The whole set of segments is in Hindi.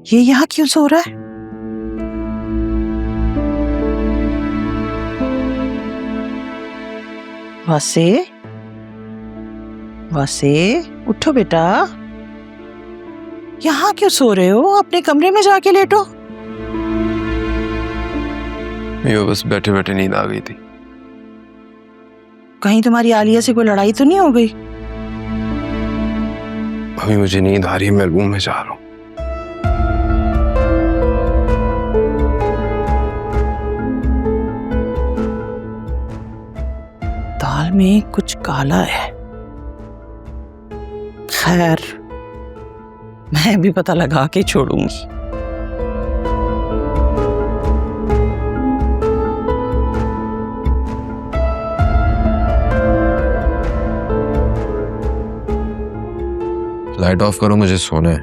ये यहाँ क्यों सो रहा है? वासे, वासे, उठो बेटा। यहाँ क्यों सो रहे हो? अपने कमरे में जाके लेटो। ये बस बैठे बैठे नींद आ गई थी। कहीं तुम्हारी आलिया से कोई लड़ाई तो नहीं हो गई? अभी मुझे नींद आ रही है, मैं रूम में जा रहा हूँ। दाल में कुछ काला है। खैर, मैं भी पता लगा के छोड़ूंगी। लाइट ऑफ करो, मुझे सोना है।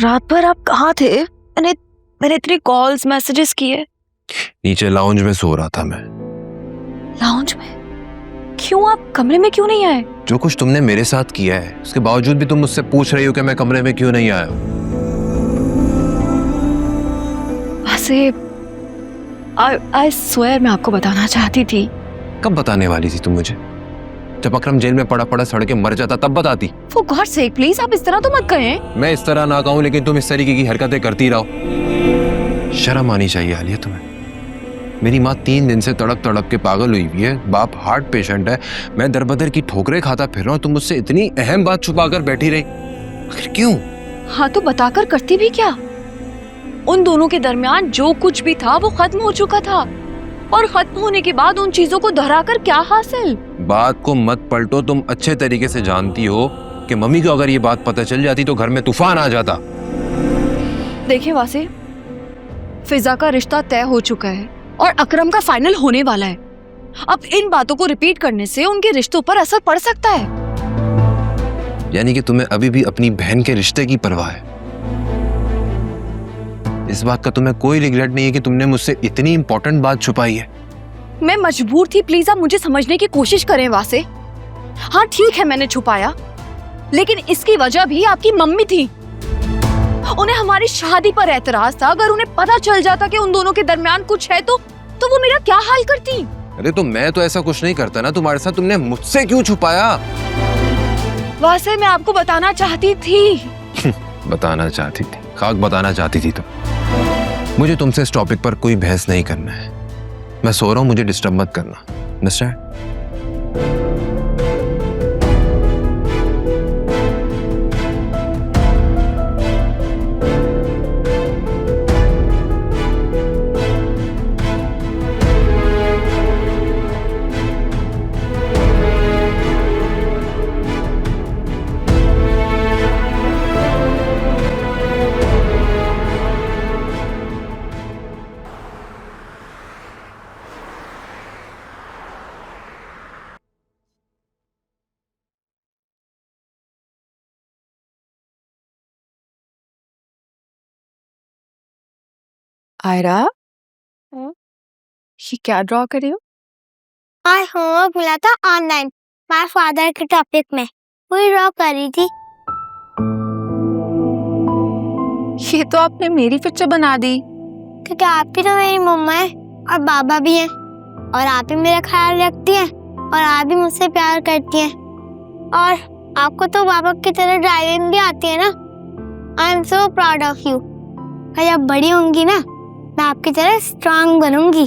रात भर आप कहाँ थे? मैंने इतने कॉल्स मैसेजेस किए। नीचे लाउंज में सो रहा था मैं। लाउंज में? क्यों? आप कमरे में क्यों नहीं आए? जो कुछ तुमने मेरे साथ किया है उसके बावजूद भी तुम मुझसे पूछ रही हो कि मैं कमरे में क्यों नहीं आया हूं। वैसे आई स्वेयर मैं आपको बताना चाहती थी। कब बताने वाली थी तुम मुझे? जब अकरम जेल में पड़ा पड़ा सड़ के मर जाता तब बताती। For God's sake, प्लीज आप इस तरह तो मत कहें। मैं इस तरह ना कहूं, लेकिन तुम इस तरीके की हरकतें करती रहो। शर्म आनी चाहिए आलिया तुम्हें। मेरी माँ 3 दिन से तड़प तड़प के पागल हुई हुई है, बाप हार्ट पेशेंट है, मैं दरबदर की ठोकरें खाता फिर रहा हूँ, तुम मुझसे इतनी अहम बात छुपाकर बैठी रही। आखिर क्यों? हाँ तो बताकर करती भी क्या? उन दोनों के दरमियान जो कुछ भी था वो खत्म हो चुका था, और खत्म होने के बाद उन चीजों को दोहराकर क्या हासिल? बात को मत पलटो। तुम अच्छे तरीके से जानती हो कि मम्मी को अगर ये बात पता चल जाती तो घर में तूफान आ जाता। देखिए वासे, फिजा का रिश्ता तय हो चुका है और अकरम का फाइनल होने वाला है। अब इन बातों को रिपीट करने से उनके रिश्तों पर असर पड़ सकता है। यानी कि तुम्हें अभी भी अपनी बहन के रिश्ते की परवाह है। इस बात का तुम्हें कोई रिग्रेट नहीं है कि तुमने मुझसे इतनी इंपॉर्टेंट बात छुपाई है? मैं मजबूर थी, प्लीज आप मुझे समझने की कोशिश करें वासे। हाँ ठीक है मैंने छुपाया, लेकिन इसकी वजह भी आपकी मम्मी थी। उन्हें हमारी शादी पर एतराज था। अगर उन्हें पता चल जाता कि उन दोनों के दरमियान कुछ है तो वो मेरा क्या हाल करती? अरे तो मैं तो ऐसा कुछ नहीं करता ना तुम्हारे साथ, तुमने मुझसे क्यों छुपाया? वासे मैं आपको बताना चाहती थी। बताना चाहती थी? खाक बताना चाहती थी तुम। मुझे तुमसे इस टॉपिक पर कोई बहस नहीं करना है। मैं सो रहा हूं, मुझे डिस्टर्ब मत करना। अंडरस्टैंड? आयरा, ये क्या ड्रॉ कर रही हो? आज होमवर्क मिला था ऑनलाइन, माय फादर के टॉपिक में, वही ड्रॉ कर रही थी। ये तो आपने मेरी पिक्चर बना दी। क्योंकि आप ही तो मेरी मम्मा है और बाबा भी है, और आप ही मेरा ख्याल रखती हैं और आप भी मुझसे प्यार करती हैं, और आपको तो बाबा की तरह ड्राइविंग भी आती है ना। I am so proud of you. जब बड़ी होंगी ना, मैं आपकी तरह स्ट्रांग बनूंगी।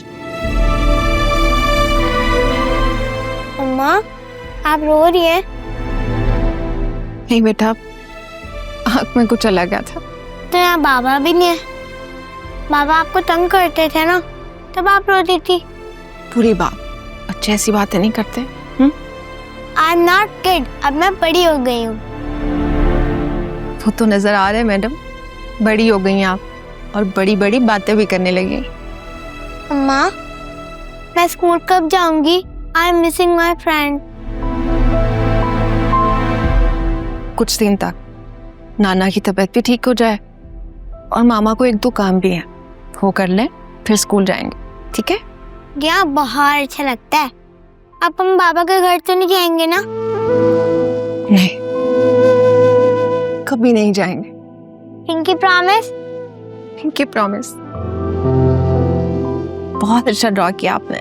मम्मा, आप रो रही हैं? नहीं बेटा, आँख में कुछ आ गया था। तो यहाँ बाबा भी नहीं है। बाबा आपको तंग करते थे ना, तब आप रोती थी। पूरी बात, बच्चे ऐसी बातें नहीं करते। आई एम नॉट किड, अब मैं बड़ी हो गई हूँ। वो तो नजर आ रहा है मैडम, बड़ी हो गई आप और बड़ी बड़ी बातें भी करने लगी। अम्मा, मैं स्कूल कब जाऊंगी? I am missing my friend. कुछ दिन तक नाना की तबीयत भी ठीक हो जाए, और मामा को 1-2 काम भी है, वो कर ले, फिर स्कूल जाएंगे। ठीक है? यहाँ बहुत अच्छा लगता है। अब हम बाबा के घर तो नहीं जाएंगे ना? नहीं, कभी नहीं जाएंगे। Pinky promise. Pinky promise. बहुत अच्छा ड्रॉ किया आपने।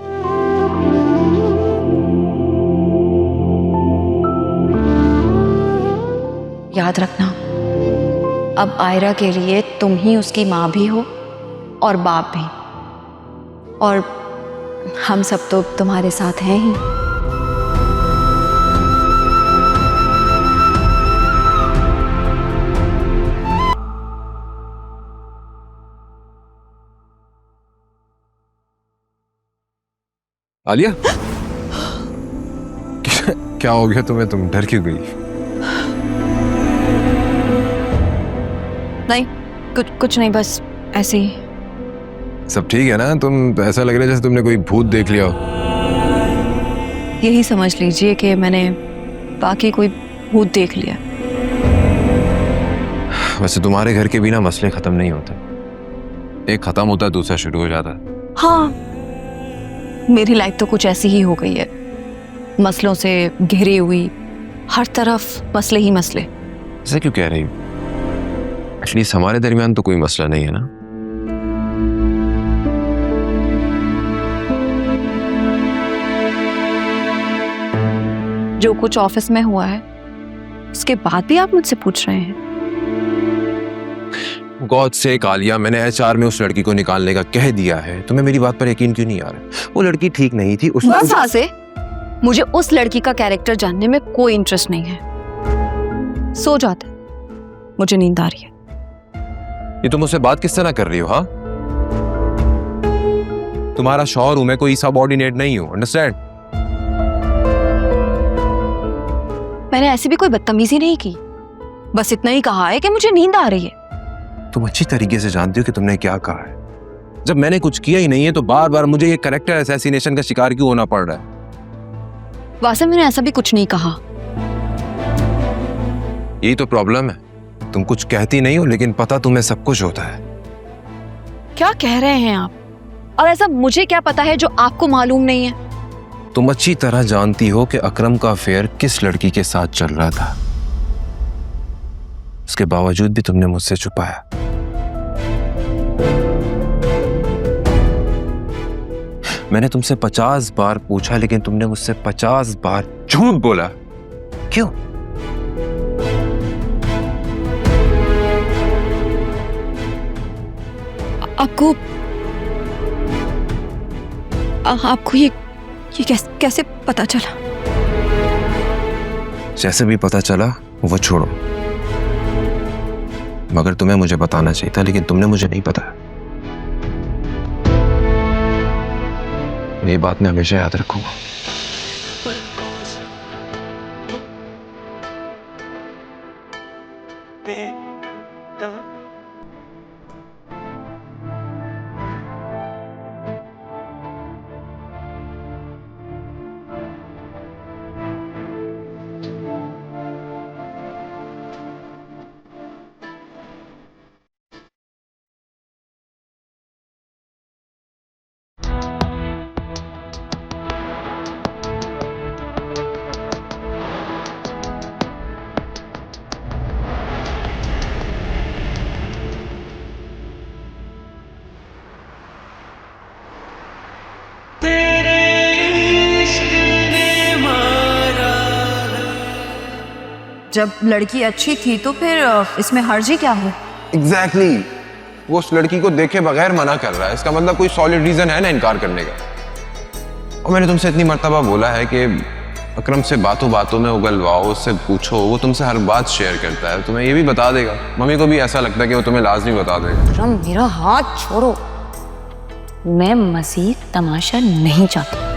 याद रखना, अब आयरा के लिए तुम ही उसकी माँ भी हो और बाप भी, और हम सब तो तुम्हारे साथ हैं ही। आलिया, क्या हो गया तुम्हें? तुम डर क्यों गई? नहीं, कुछ नहीं, बस ऐसे ही। सब ठीक है ना? तुम ऐसा लग रहा है जैसे तुमने कोई भूत देख लिया हो। यही समझ लीजिए कि मैंने बाकी कोई भूत देख लिया। वैसे तुम्हारे घर के बिना मसले खत्म नहीं होते, एक खत्म होता है दूसरा शुरू हो जाता है। हाँ, मेरी लाइफ तो कुछ ऐसी ही हो गई है, मसलों से घिरी हुई, हर तरफ मसले ही मसले। ऐसा क्यों कह रही हो? एटलीस्ट हमारे दरमियान तो कोई मसला नहीं है ना? जो कुछ ऑफिस में हुआ है उसके बाद भी आप मुझसे पूछ रहे हैं? गॉड से आलिया, मैंने एचआर में उस लड़की को निकालने का कह दिया है, तुम्हें मेरी बात पर यकीन क्यों नहीं आ रहा? वो लड़की ठीक नहीं थी। बस से मुझे उस लड़की का कैरेक्टर जानने में कोई इंटरेस्ट नहीं है। सो जाते, मुझे नींद आ रही है। ये तुम मुझसे बात किस तरह कर रही हो? हाँ, तुम्हारा शौहर हूं मैं, कोई सबऑर्डिनेट नहीं हूं, अंडरस्टैंड? मैंने ऐसी भी कोई बदतमीजी नहीं की, बस इतना ही कहा है कि मुझे नींद आ रही है। तुम अच्छी तरीके से जानती हो कि तुमने क्या कहा है। जब मैंने कुछ किया ही नहीं है तो बार बार मुझे ये कैरेक्टर असैसिनेशन का शिकार क्यों होना पड़ रहा है? वासिम, मैंने ऐसा भी कुछ नहीं कहा। यही तो प्रॉब्लम है, तुम कुछ कहती नहीं हो लेकिन पता तुम्हें सब कुछ होता है। क्या कह रहे हैं आप? और ऐसा मुझे क्या पता है जो आपको मालूम नहीं है? तुम अच्छी तरह जानती हो कि अकरम का अफेयर किस लड़की के साथ चल रहा था, उसके बावजूद भी तुमने मुझसे छुपाया। मैंने तुमसे 50 बार पूछा लेकिन तुमने मुझसे 50 बार झूठ बोला। क्यों? आपको ये कैसे पता चला? जैसे भी पता चला वो छोड़ो, मगर तुम्हें मुझे बताना चाहिए था, लेकिन तुमने मुझे नहीं बताया। ये बात मैं हमेशा याद रखूंगा। जब लड़की अच्छी थी तो फिर इसमें हर्जी क्या है? एग्जैक्टली, वो उस लड़की को देखे बगैर मना कर रहा है, इसका मतलब कोई सॉलिड रीजन है ना इनकार करने का। और मैंने तुमसे इतनी मर्तबा बोला है कि अकरम से बातों बातों में उगलवाओ, उससे पूछो, वो तुमसे हर बात शेयर करता है, तुम्हें ये भी बता देगा। मम्मी को भी ऐसा लगता है कि वो तुम्हें लाजमी बता देगा। अकरम, मेरा हाथ छोड़ो, मैं मज़ीद तमाशा नहीं चाहती।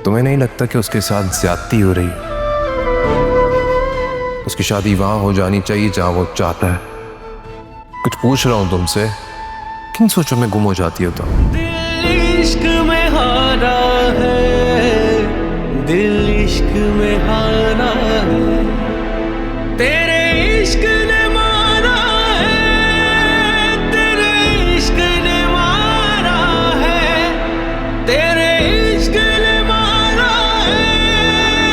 तुम्हें नहीं लगता कि उसके साथ ज्यादती हो रही? उसकी शादी वहां हो जानी चाहिए जहां वो चाहता है। कुछ पूछ रहा हूं तुमसे, किन सोचों में गुम हो जाती हो तुम? दिल इश्क में हारा है, दिल इश्क में हारा है, तेरे इश्क ने मारा है, तेरे इश्क ने मारा है, तेरे इश्क ने मारा है,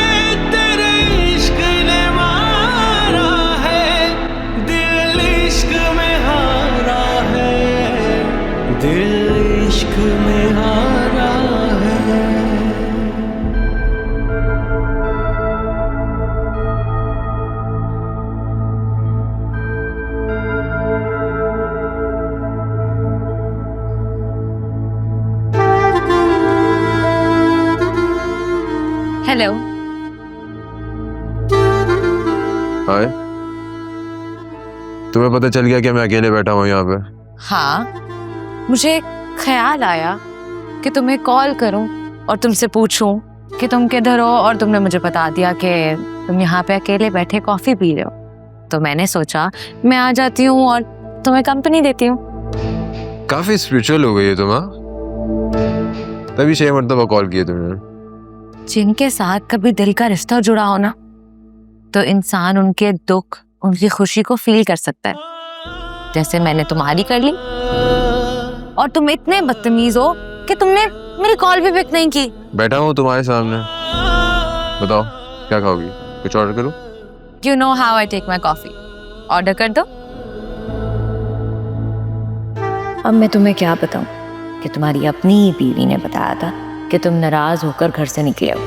हेलो। हाय, तुम्हें पता चल गया कि मैं अकेले बैठा हूँ यहाँ पे? हाँ, मुझे ख्याल आया कि तुम्हें कॉल करूं और तुमसे पूछूं कि तुम किधर हो, और तुमने मुझे बता दिया कि तुम यहाँ पे अकेले बैठे कॉफी पी रहे हो, तो मैंने सोचा मैं आ जाती हूँ और तुम्हें कंपनी देती हूँ। काफी स्पिरिचुअल हो गई है तुम, हाँ? तभी 6 मरतबा कॉल किए तुमने। जिनके साथ कभी दिल का रिश्ता जुड़ा हो ना, तो इंसान उनके दुख, उनकी खुशी को फील कर सकता है, जैसे मैंने तुम्हारी कर ली। और तुम इतने बदतमीज हो कि तुमने मेरी कॉल भी पिक नहीं की। बैठा हूँ तुम्हारे सामने, बताओ क्या खाओगी? कुछ ऑर्डर करूँ? You know how I take my coffee. Order कर दो। अब मैं तुम्हें क्या बताऊं कि तुम्हारी अपनी ही बीवी ने बताया था कि तुम नाराज होकर घर से निकले हो।